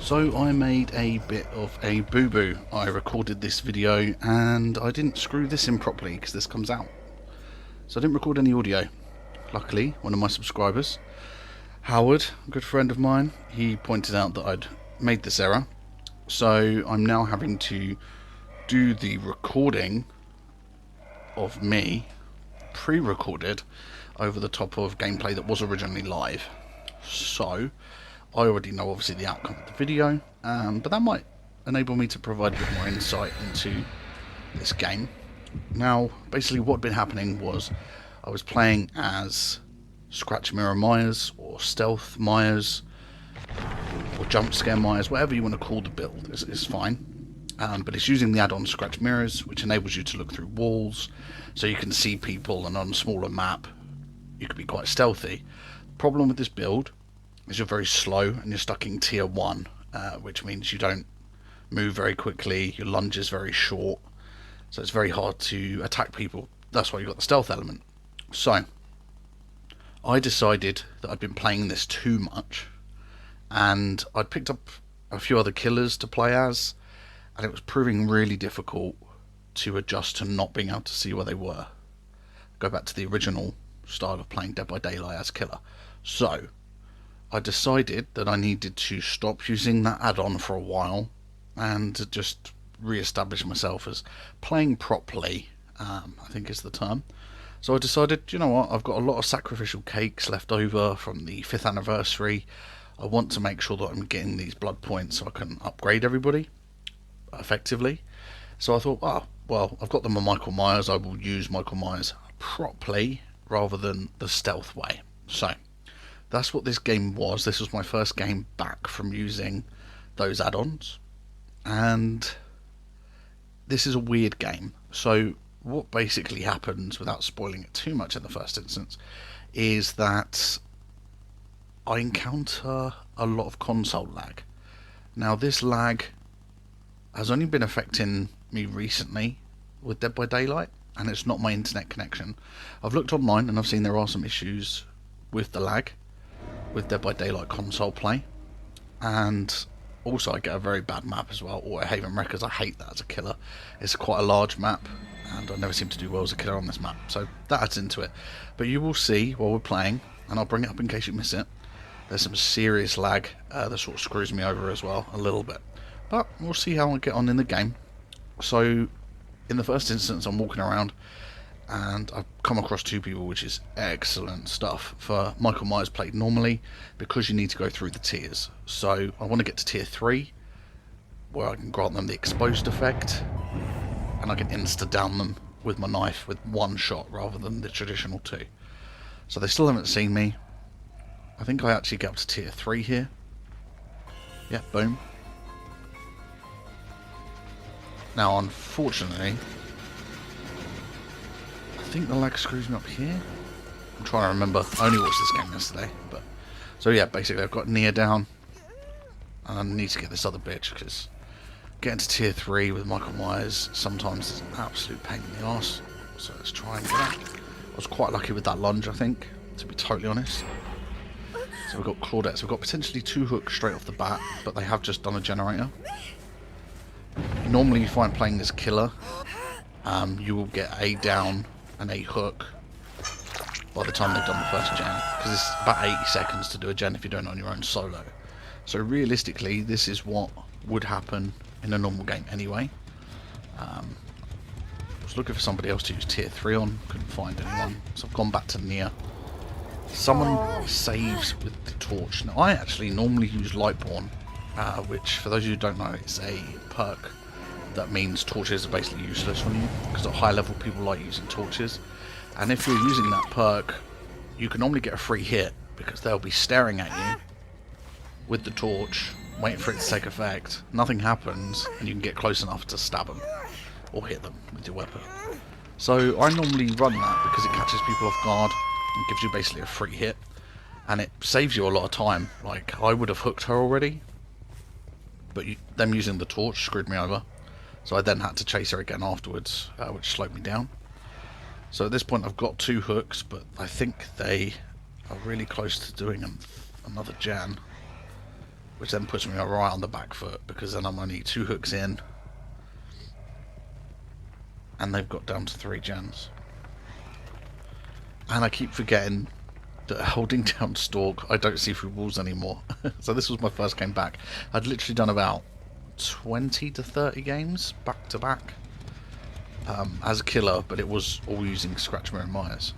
So I made a bit of a boo-boo. I recorded this video and I didn't screw this in properly because this comes out. So I didn't record any audio. Luckily, one of my subscribers, Howard, a good friend of mine, he pointed out that I'd made this error. So I'm now having to do the recording of me, pre-recorded, over the top of gameplay that was originally live. So I already know obviously the outcome of the video, but that might enable me to provide a bit more insight into this game. Now, basically what had been happening was I was playing as Scratch Mirror Myers, or Stealth Myers, or Jump Scare Myers, whatever you want to call the build is fine. But it's using the add-on Scratch Mirrors, which enables you to look through walls, so you can see people, and on a smaller map you can be quite stealthy. The problem with this build is you're very slow and you're stuck in tier 1, which means you don't move very quickly, your lunge is very short, so it's very hard to attack people. That's why you've got the stealth element. So I decided that I'd been playing this too much, and I'd picked up a few other killers to play as, and it was proving really difficult to adjust to not being able to see where they were. Go back to the original style of playing Dead by Daylight as killer. So I decided that I needed to stop using that add-on for a while and just re-establish myself as playing properly, I think is the term. So I decided, you know what, I've got a lot of sacrificial cakes left over from the 5th anniversary. I want to make sure that I'm getting these blood points so I can upgrade everybody effectively. So I thought, well, I've got them on Michael Myers, I will use Michael Myers properly rather than the stealth way. So that's what this game was. This was my first game back from using those add-ons, and this is a weird game. So what basically happens, without spoiling it too much in the first instance, is that I encounter a lot of console lag. Now this lag has only been affecting me recently with Dead by Daylight, and it's not my internet connection. I've looked online and I've seen there are some issues with the lag with Dead by Daylight console play, and also I get a very bad map as well, or Haven Records. I hate that as a killer. It's quite a large map and I never seem to do well as a killer on this map, so that adds into it. But you will see while we're playing, and I'll bring it up in case you miss it, there's some serious lag that sort of screws me over as well a little bit, but we'll see how I get on in the game. So in the first instance I'm walking around and I've come across two people, which is excellent stuff for Michael Myers played normally, because you need to go through the tiers. So I want to get to tier 3, where I can grant them the exposed effect, and I can insta-down them with my knife with one shot rather than the traditional 2. So they still haven't seen me. I think I actually get up to tier 3 here. Yeah, boom. Now unfortunately, I think the lag screws me up here. I'm trying to remember. I only watched this game yesterday, but so yeah, basically I've got Nia down, and I need to get this other bitch, because getting to tier 3 with Michael Myers sometimes is an absolute pain in the arse. So let's try and get that. I was quite lucky with that lunge, I think, to be totally honest. So we've got Claudettes. We've got potentially 2 hooks straight off the bat, but they have just done a generator. Normally you find playing this killer, you will get a down and a hook by the time they've done the first gen, because it's about 80 seconds to do a gen if you're doing it on your own solo. So realistically this is what would happen in a normal game anyway. I was looking for somebody else to use tier 3 on, couldn't find anyone, so I've gone back to Nia. Someone saves with the torch. Now I actually normally use Lightborn, which for those of you who don't know, it's a perk that means torches are basically useless on you, because at high level people like using torches, and if you're using that perk you can normally get a free hit, because they'll be staring at you with the torch waiting for it to take effect, nothing happens, and you can get close enough to stab them or hit them with your weapon. So I normally run that because it catches people off guard and gives you basically a free hit, and it saves you a lot of time. Like, I would have hooked her already, but them using the torch screwed me over. So I then had to chase her again afterwards, which slowed me down. So at this point I've got 2 hooks, but I think they are really close to doing another Jan. which then puts me right on the back foot, because then I'm only 2 hooks in and they've got down to 3 gens. And I keep forgetting that holding down stalk, I don't see through walls anymore. So this was my first game back. I'd literally done about 20 to 30 games back to back as a killer, but it was all using Judith Myers.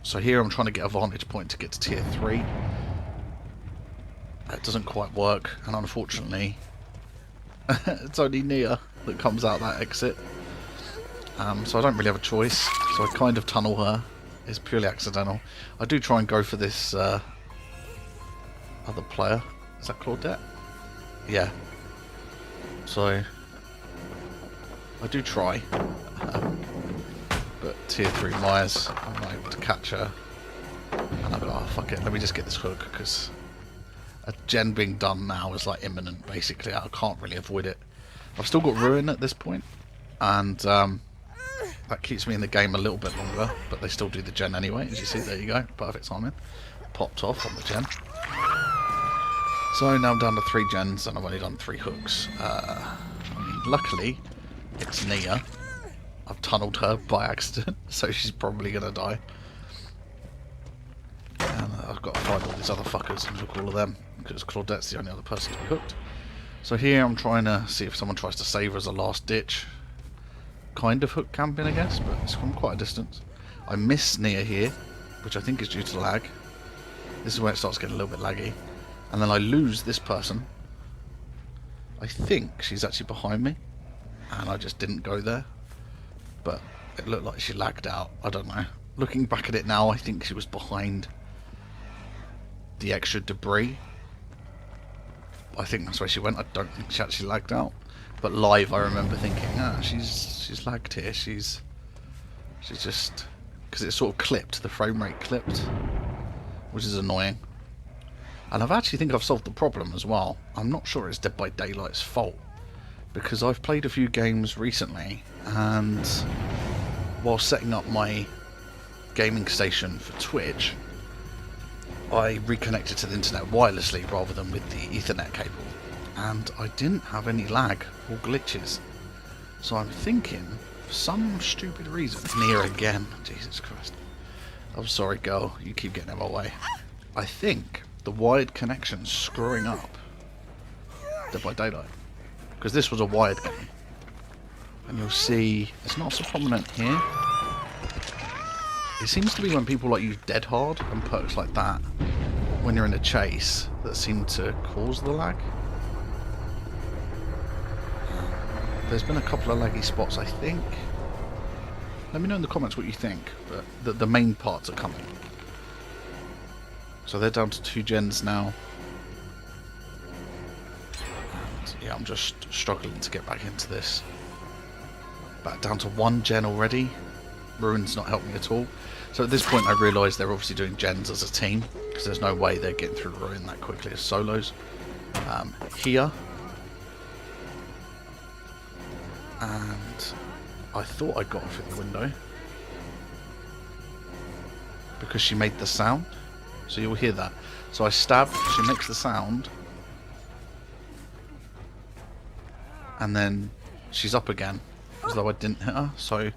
So here I'm trying to get a vantage point to get to tier 3. It doesn't quite work, and unfortunately it's only Nia that comes out that exit. So I don't really have a choice, so I kind of tunnel her. It's purely accidental. I do try and go for this other player. Is that Claudette? Yeah. So I do try, but tier 3 Myers, I'm not able to catch her, and I go, oh fuck it, let me just get this hook, because a gen being done now is like imminent. Basically, I can't really avoid it. I've still got Ruin at this point, and that keeps me in the game a little bit longer, but they still do the gen anyway. As you see, there you go, perfect timing. Popped off on the gen. So now I'm down to 3 gens, and I've only done 3 hooks. I mean, luckily, it's Nia. I've tunneled her by accident, so she's probably going to die. And I've got to find all these other fuckers and hook all of them, because Claudette's the only other person to be hooked. So here I'm trying to see if someone tries to save her as a last ditch. Kind of hook camping, I guess, but it's from quite a distance. I miss Nia here, which I think is due to lag. This is where it starts getting a little bit laggy. And then I lose this person. I think she's actually behind me, and I just didn't go there. But it looked like she lagged out. I don't know. Looking back at it now, I think she was behind the extra debris. I think that's where she went. I don't think she actually lagged out. But live, I remember thinking, she's lagged here. She's just, because it sort of clipped, the frame rate clipped, which is annoying. And I actually think I've solved the problem as well. I'm not sure it's Dead by Daylight's fault, because I've played a few games recently, and while setting up my gaming station for Twitch, I reconnected to the internet wirelessly rather than with the Ethernet cable, and I didn't have any lag or glitches. So I'm thinking, for some stupid reason, Nia again, Jesus Christ. I'm sorry girl, you keep getting in my way. I think the wired connection's screwing up Dead by Daylight, because this was a wired game. And you'll see, it's not so prominent here. It seems to be when people like use Dead Hard and perks like that, when you're in a chase, that seem to cause the lag. There's been a couple of laggy spots, I think. Let me know in the comments what you think, but the main parts are coming. So they're down to 2 gens now. And yeah, I'm just struggling to get back into this. Back down to 1 gen already. Ruin's not helped me at all. So at this point I realise they're obviously doing gens as a team, because there's no way they're getting through Ruin that quickly as solos. Here. And I thought I got her through the window, because she made the sound. So you'll hear that. So I stab, she makes the sound, and then she's up again, as though I didn't hit her. So,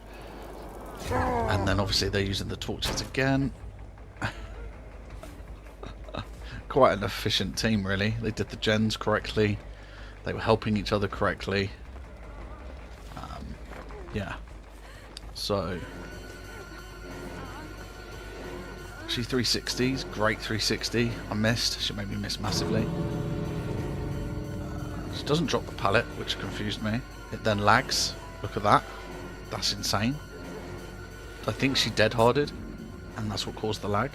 and then obviously they're using the torches again. Quite an efficient team, really. They did the gens correctly. They were helping each other correctly. Yeah. So she 360s, great 360. I missed. She made me miss massively. She doesn't drop the pallet, which confused me. It then lags. Look at that. That's insane. I think she dead-harded, and that's what caused the lag.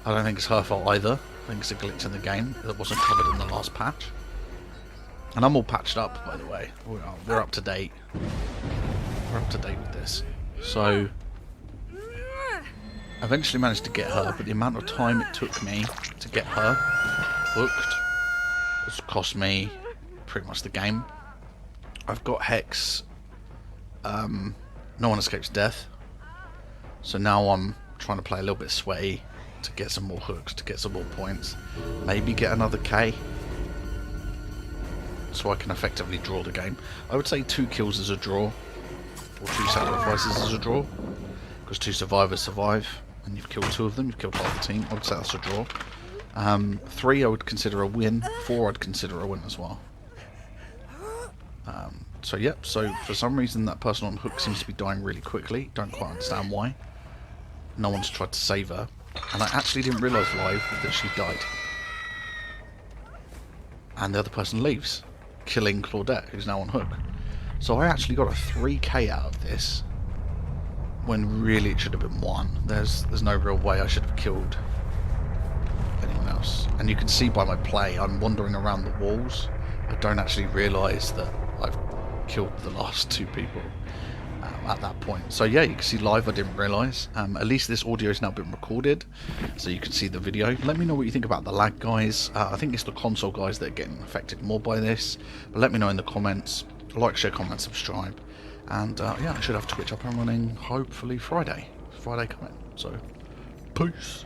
I don't think it's her fault either. I think it's a glitch in the game that wasn't covered in the last patch. And I'm all patched up, by the way. We're up to date. We're up to date with this. So I eventually managed to get her, but the amount of time it took me to get her hooked has cost me pretty much the game. I've got Hex. No one escapes death. So now I'm trying to play a little bit sweaty to get some more hooks, to get some more points. Maybe get another K. so I can effectively draw the game. I would say 2 kills is a draw, or 2 sacrifices is a draw, because 2 survivors survive, and you've killed 2 of them, you've killed half the team. I would say that's a draw. 3 I would consider a win, 4 I'd consider a win as well. So yep, so for some reason that person on hook seems to be dying really quickly. Don't quite understand why. No one's tried to save her. And I actually didn't realise live that she died. And the other person leaves, killing Claudette, who's now on hook. So I actually got a 3k out of this, when really it should have been 1. There's no real way I should have killed anyone else. And you can see by my play, I'm wandering around the walls. I don't actually realise that I've killed the last 2 people at that point. So yeah, you can see live, I didn't realise. At least this audio has now been recorded, so you can see the video. Let me know what you think about the lag, guys. I think it's the console guys that are getting affected more by this, but let me know in the comments. Like, share, comment, subscribe, and yeah, I should have Twitch up and running hopefully Friday coming. So peace.